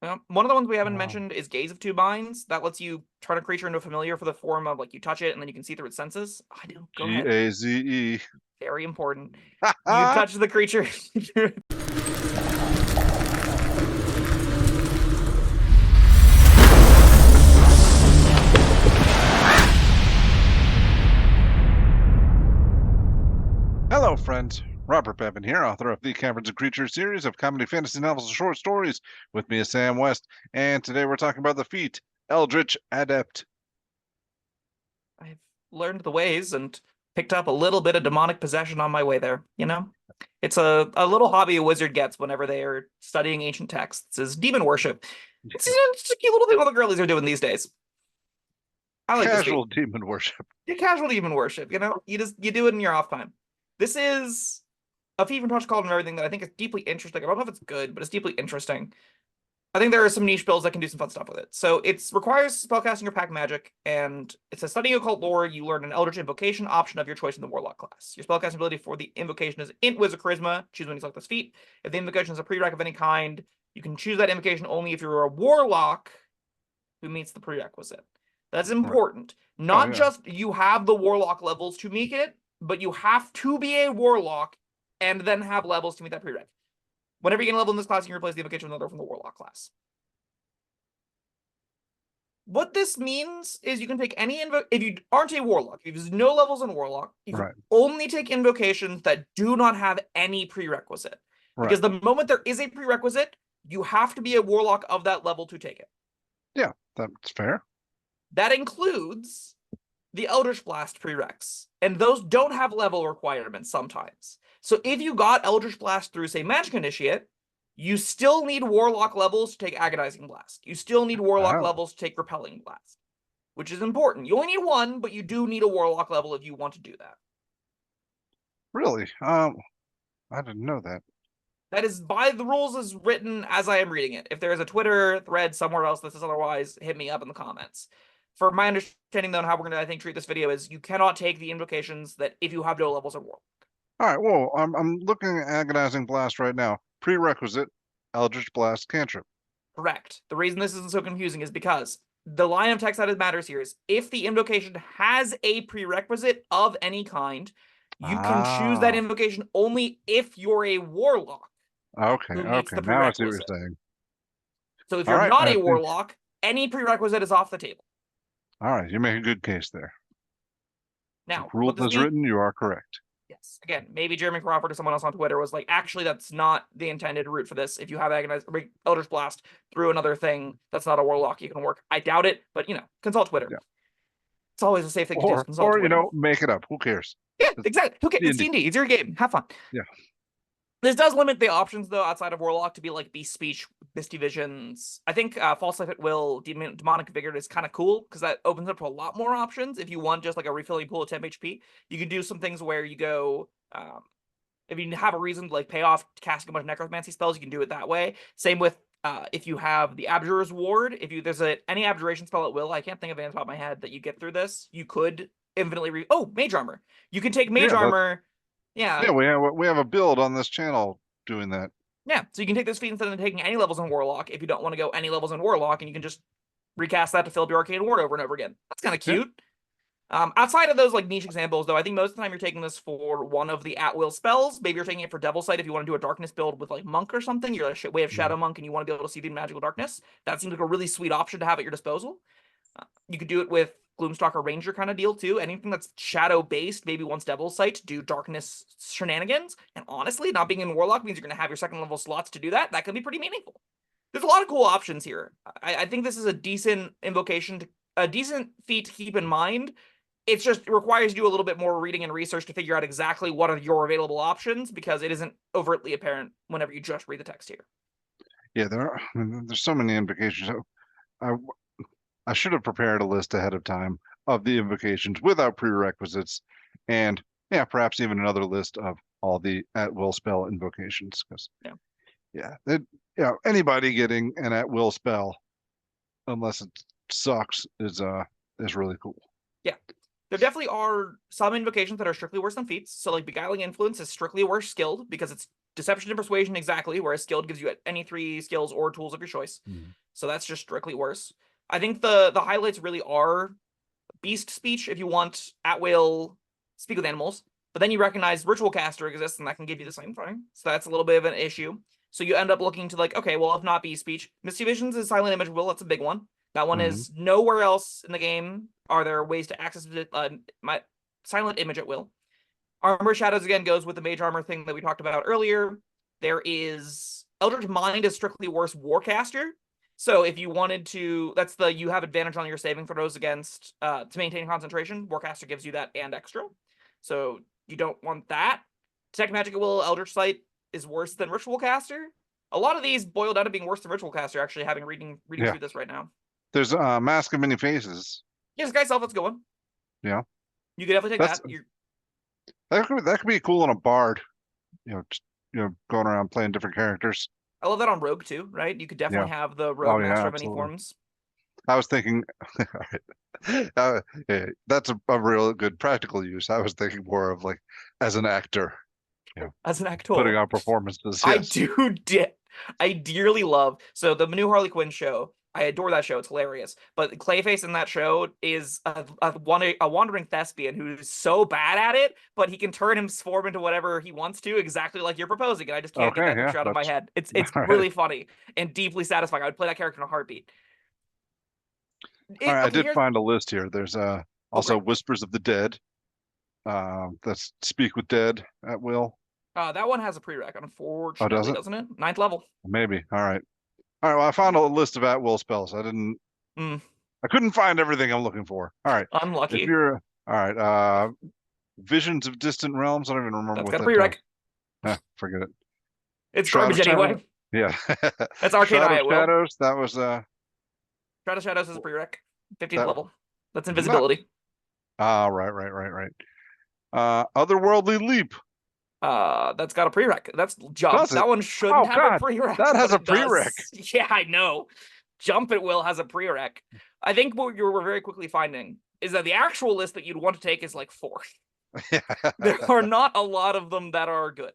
One of the ones we haven't Um, mentioned is Gaze of Two Minds. That lets you turn a creature into a familiar for the form of like you touch it and then you can see through its senses. I know. Go ahead. Gaze. Very important. You touch the creature. Hello, friends. Robert Bevan here, author of the Caverns Creatures series of comedy fantasy novels and short stories. With me is Sam West, and today we're talking about the feat, Eldritch Adept. I've learned the ways and picked up a little bit of demonic possession on my way there, you know? It's a little hobby a wizard gets whenever they are studying ancient texts is demon worship. It's, it's just a cute little thing all the girlies are doing these days. I like this Casual feat. demon worship. You casual demon worship, you know? You do it in your off time. This is a feat from protocol and everything that I think is deeply interesting. I don't know if it's good, but it's deeply interesting. I think there are some niche builds that can do some fun stuff with it. So it requires spellcasting or pack magic, and it says studying occult lore, you learn an Eldritch Invocation option of your choice in the Warlock class. Your spellcasting ability for the Invocation is Int Wizard Charisma. Choose when you select this feat. If the Invocation is a prereq of any kind, you can choose that Invocation only if you're a Warlock who meets the prerequisite. That's important. Oh, Not yeah. just you have the Warlock levels to meet it, but you have to be a Warlock and then have levels to meet that prereq. Whenever you get a level in this class, you can replace the Invocation with another from the Warlock class. What this means is you can take any if you aren't a Warlock, if there's no levels in Warlock, you can Right. only take invocations that do not have any prerequisite. Right. Because the moment there is a prerequisite, you have to be a Warlock of that level to take it. Yeah, that's fair. That includes the Eldritch Blast prereqs, and those don't have level requirements sometimes. So if you got Eldritch Blast through, say, Magic Initiate, you still need Warlock levels to take Agonizing Blast. You still need Warlock Oh, levels to take Repelling Blast, which is important. You only need one, but you do need a Warlock level if you want to do that. really? I didn't know that. That is by the rules as written as I am reading it. If there is a Twitter thread somewhere else that says otherwise, hit me up in the comments. For my understanding, though, and how we're going to, I think, treat this video is you cannot take the invocations that if you have no levels of Warlock. All right, well, I'm looking at Agonizing Blast right now. Prerequisite, Eldritch Blast cantrip. Correct. The reason this isn't so confusing is because the line of text that matters here is if the invocation has a prerequisite of any kind, you can choose that Ah, invocation only if you're a Warlock okay, who meets okay. the Now I see what you're prerequisite. saying. So if All you're right, not I a think. Warlock, any prerequisite is off the table. All right, you make a good case there. Now, what Ruled this as means, written, you are correct. yes, again, maybe Jeremy Crawford or someone else on Twitter was like, actually, that's not the intended route for this. If you have Eldritch Blast through another thing that's not a Warlock, you can work. I doubt it, but, consult Twitter. Yeah. It's always a safe thing to do is consult Or Twitter. make it up. Who cares? Yeah, It's exactly. Okay, it's D&D. D&D. It's your game. Have fun. Yeah. This does limit the options, though, outside of Warlock to be like Beast Speech, Misty Visions. I think False Life at Will, Demonic Vigor is kind of cool because that opens up to a lot more options. If you want just like a refilling pool of temp HP, you can do some things where you go, if you have a reason to like pay off casting a bunch of Necromancy spells, you can do it that way. Same with if you have the Abjurer's Ward. If there's any Abjuration spell at will, I can't think of it on top of my head that you get through this. You could infinitely Mage Armor. You can take Mage Yeah, Armor. Yeah, yeah, we have a build on this channel doing that. yeah, so you can take this feat instead of taking any levels in Warlock if you don't want to go any levels in Warlock, and you can just recast that to fill up your Arcane Ward over and over again. That's kind of Yeah. cute. Outside of those like niche examples, though, I think most of the time you're taking this for one of the at-will spells. Maybe you're taking it for Devil Sight if you want to do a darkness build with like Monk or something. You're a way of Shadow Monk and you want to be able to see the magical darkness. That seems like a really sweet option to have at your disposal. You could do it with Gloomstalker Ranger kind of deal too. Anything that's shadow based, maybe once Devil's Sight, do darkness shenanigans. And honestly, not being in Warlock means you're going to have your second level slots to do that. That can be pretty meaningful. There's a lot of cool options here. I think this is a decent invocation, a decent feat to keep in mind. It just requires you a little bit more reading and research to figure out exactly what are your available options because it isn't overtly apparent whenever you just read the text here. Yeah, there's so many invocations. I, I should have prepared a list ahead of time of the invocations without prerequisites, and yeah, perhaps even another list of all the at will spell invocations. Because anybody getting an at will spell, unless it sucks, is really cool. Yeah. There definitely are some invocations that are strictly worse than feats. So like Beguiling Influence is strictly worse skilled because it's Deception and Persuasion exactly, whereas Skilled gives you any 3 skills or tools of your choice. Mhm. So that's just strictly worse. I think the highlights really are Beast Speech if you want at will speak with animals, but then you recognize Ritual Caster exists and that can give you the same thing. So that's a little bit of an issue. So you end up looking to like, okay, well, if not Beast Speech, Misty Visions is Silent Image Will. That's a big one. That one is nowhere else in the game are there ways to access my Silent Image at will. Armor Shadows again goes with the Mage Armor thing that we talked about earlier. There is Eldritch Mind is strictly worse Warcaster. So if you wanted to, that's the you have advantage on your saving throws against to maintain concentration. Warcaster gives you that and extra. So you don't want that. Detect Magic at Will, Eldritch Sight is worse than Ritual Caster. A lot of these boil down to being worse than Ritual Caster, actually, having reading through this right now. There's Mask of Many Faces. Yes, Sky Self, let's go on. Yeah. You could definitely take that. That could be cool on a bard. Just, going around playing different characters. I love that on Rogue too, right? You could definitely have the Rogue Master of any forms. I was thinking, that's a real good practical use. I was thinking more of like as an actor. As an actor. Putting on performances. Yes. I dearly love. So the new Harley Quinn show, I adore that show. It's hilarious. But Clayface in that show is a wandering thespian who's so bad at it, but he can turn his form into whatever he wants to, exactly like you're proposing. And I just can't get that picture out of my head. It's really funny and deeply satisfying. I would play that character in a heartbeat. All right, I did find a list here. There's also Whispers of the Dead. That's Speak with Dead at will. That one has a prereq, unfortunately, doesn't it? 9th level. Maybe. All right. Well, I found a list of at will spells. I couldn't find everything I'm looking for. All right. Unlucky. All right. Visions of Distant Realms. I don't even remember what that prereq. Forget it. It's garbage anyway. Yeah. That's Arcane Eye at will. Shadows. That was Shroud of Shadows is a prereq. 15th level. That's invisibility. Right. Otherworldly Leap. That's got a prereq. That's Jump. That one shouldn't have a prereq. That has a prereq. Yeah, I know. Jump at will has a prereq. I think what we're very quickly finding is that the actual list that you'd want to take is like 4. There are not a lot of them that are good.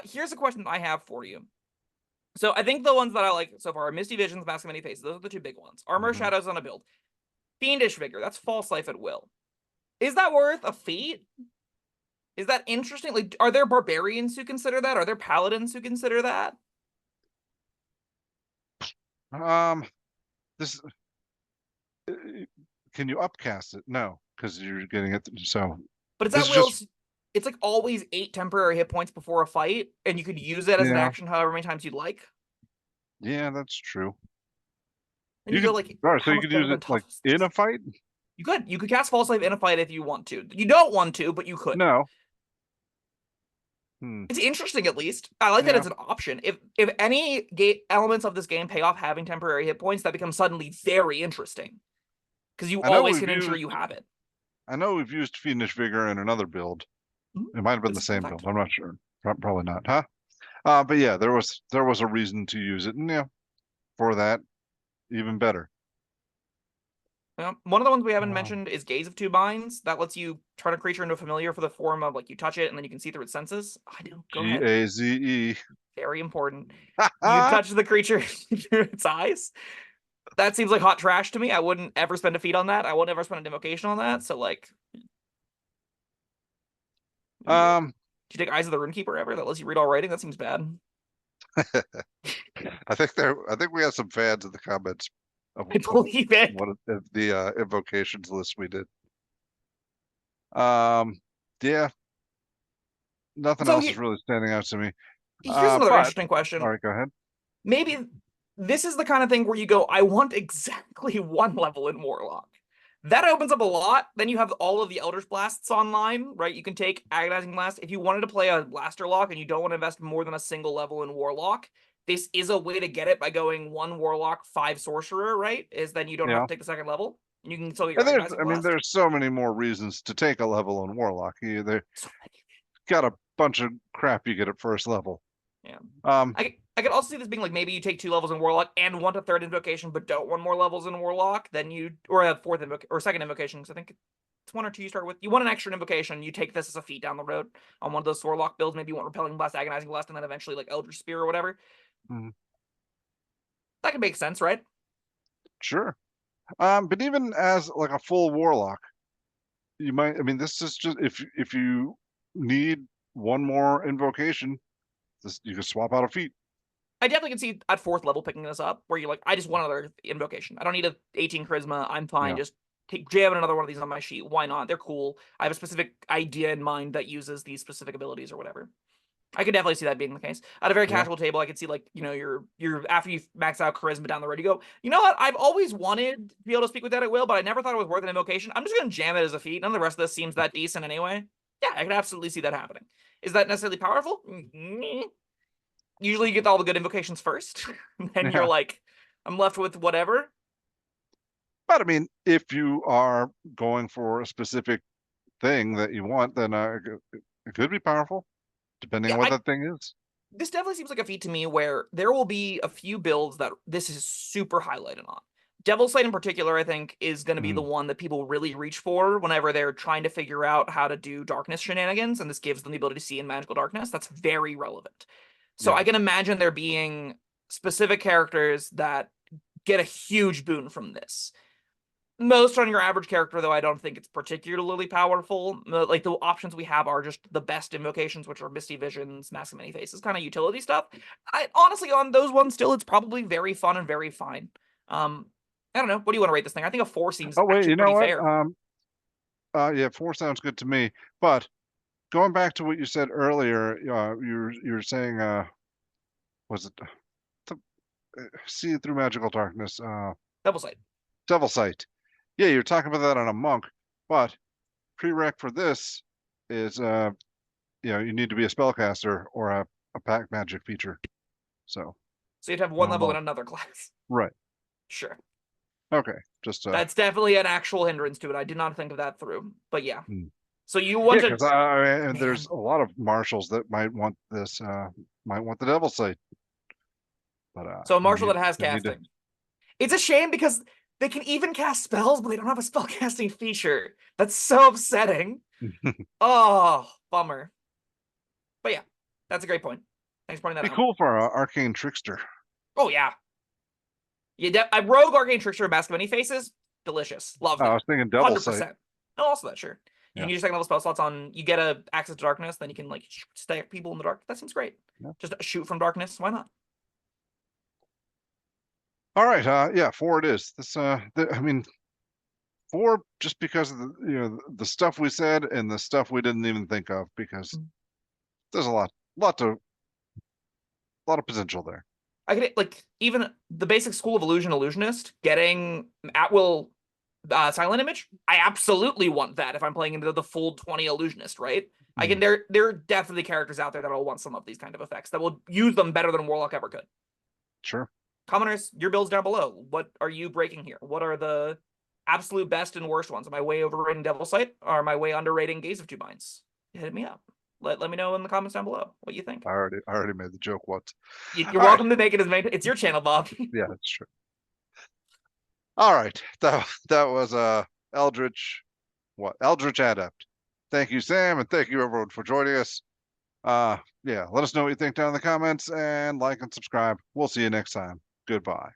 Here's a question I have for you. So I think the ones that I like so far are Misty Visions, Mask of Many Faces. Those are the 2 big ones. Armor Shadows on a build. Fiendish Vigor. That's False Life at will. Is that worth a feat? Is that interesting? Like, are there barbarians who consider that? Are there paladins who consider that? This can you upcast it? No, because you're getting it. So, but it's that will. It's like always 8 temporary hit points before a fight, and you could use it as an action however many times you'd like. Yeah, that's true. And you could like, so you could use it like in a fight. You could cast False Life in a fight if you want to. You don't want to, but you could. No. It's interesting, at least. I like that it's an option. If any elements of this game pay off having temporary hit points, that becomes suddenly very interesting. Because you always can ensure you have it. I know we've used Fiendish Vigor in another build. It might have been the same build. I'm not sure. Probably not, huh? But yeah, there was a reason to use it, and for that, even better. One of the ones we haven't mentioned is Gaze of Two Minds. That lets you turn a creature into a familiar for the form of like you touch it and then you can see through its senses. I know. Go ahead. Gaze. Very important. You touch the creature through its eyes. That seems like hot trash to me. I wouldn't ever spend a feat on that. I wouldn't ever spend an invocation on that. So like, do you take Eyes of the Runekeeper ever? That lets you read all writing. That seems bad. I think we have some fans in the comments. I believe it. One of the invocations list we did. Yeah. Nothing else is really standing out to me. Here's another interesting question. All right, go ahead. Maybe this is the kind of thing where you go, I want exactly 1 level in Warlock. That opens up a lot. Then you have all of the Eldritch Blasts online, right? You can take Agonizing Blast. If you wanted to play a Blaster Lock and you don't want to invest more than a single level in Warlock, this is a way to get it by going 1 Warlock, 5 Sorcerer, right? Is then you don't have to take the 2nd level. And you can still get your there's so many more reasons to take a level on Warlock. They got a bunch of crap you get at 1st level. Yeah. I could also see this being like maybe you take 2 levels in Warlock and want a 3rd invocation, but don't want more levels in Warlock. Then or a 4th invocation or 2nd invocation. Because I think It's 1 or 2 you start with. You want an extra invocation. You take this as a feat down the road on one of those Warlock builds. Maybe you want Repelling Blast, Agonizing Blast, and then eventually like Eldritch Spear or whatever. Mhm. That can make sense, right? Sure. But even as like a full warlock, you might. I mean, this is just if you need one more invocation, this you can swap out a feat. I definitely can see at 4th level picking this up, where you're like, I just want another invocation. I don't need a 18 charisma. I'm fine. Yeah. Just jam another one of these on my sheet. Why not? They're cool. I have a specific idea in mind that uses these specific abilities or whatever. I could definitely see that being the case. At a very Yeah. casual table, I could see like, you know, you're after you max out charisma down the road, you go, you know what? I've always wanted to be able to speak with that at will, but I never thought it was worth an invocation. I'm just gonna jam it as a feat. None of the rest of this seems that decent anyway. Yeah, I could absolutely see that happening. Is that necessarily powerful? Usually you get all the good invocations first, and then you're Yeah. like, I'm left with whatever. But I mean, if you are going for a specific thing that you want, then it could be powerful, depending Yeah, on what that thing is. this definitely seems like a feat to me where there will be a few builds that this is super highlighted on. Devil's Sight in particular, I think, is going to be the one that people really reach for whenever they're trying to figure out how to do darkness shenanigans, and this gives them the ability to see in magical darkness. That's very relevant. So Yeah. I can imagine there being specific characters that get a huge boon from this. Most on your average character, though, I don't think it's particularly powerful. Like, the options we have are just the best invocations, which are Misty Visions, Mask of Many Faces, kind of utility stuff. Honestly, on those ones, still, it's probably very fun and very fine. I don't know. What do you want to rate this thing? I think a 4 seems Oh wait, actually you know pretty what? fair. Yeah, 4 sounds good to me. But going back to what you said earlier, you're saying was it the, see through magical darkness, Double Sight. Devil Sight. Yeah, you're talking about that on a monk, but prereq for this is you need to be a spellcaster or a pack magic feature. So So you'd have one not a level in monk. another class. Right. Sure. Okay. Just That's definitely an actual hindrance to it. I did not think of that through. But yeah. hmm. So you Yeah, want to... because there's a lot of marshals that might want this, might want the Devil Sight, but So a marshal that has they need to. casting. It's a shame because they can even cast spells, but they don't have a spellcasting feature. That's so upsetting. Oh, bummer. But yeah, that's a great point. Thanks for pointing that Be out. cool for an arcane trickster. Oh yeah. Yeah, I rogue arcane trickster Mask of Many Faces. Delicious. Love I that. was thinking Devil Sight. 100%. No, also that, sure. You Yeah. can use second level spell slots on, you get a access to darkness, then you can like stack people in the dark. That seems great. Yeah. Just shoot from darkness. Why not? All right. Yeah, 4 it is. This I mean 4 just because of the stuff we said and the stuff we didn't even think of, because there's a lot of potential there. I could like even the basic School of Illusion illusionist getting at will silent image. I absolutely want that if I'm playing into the full 20 illusionist, right? I can there are definitely characters out there that will want some of these kind of effects that will use them better than Warlock ever could. Sure. Commoners, your builds down below. What are you breaking here? What are the absolute best and worst ones? Am I way overrating Devil Sight, or am I way underrating Gaze of Two Minds? Hit me up. Let me know in the comments down below what you think. I already made the joke once. You're welcome to make it as many. It's your channel, Bob. Yeah, that's true. All right. That was Eldritch Adept. Thank you, Sam, and thank you everyone for joining us. Yeah, let us know what you think down in the comments, and like and subscribe. We'll see you next time. Goodbye.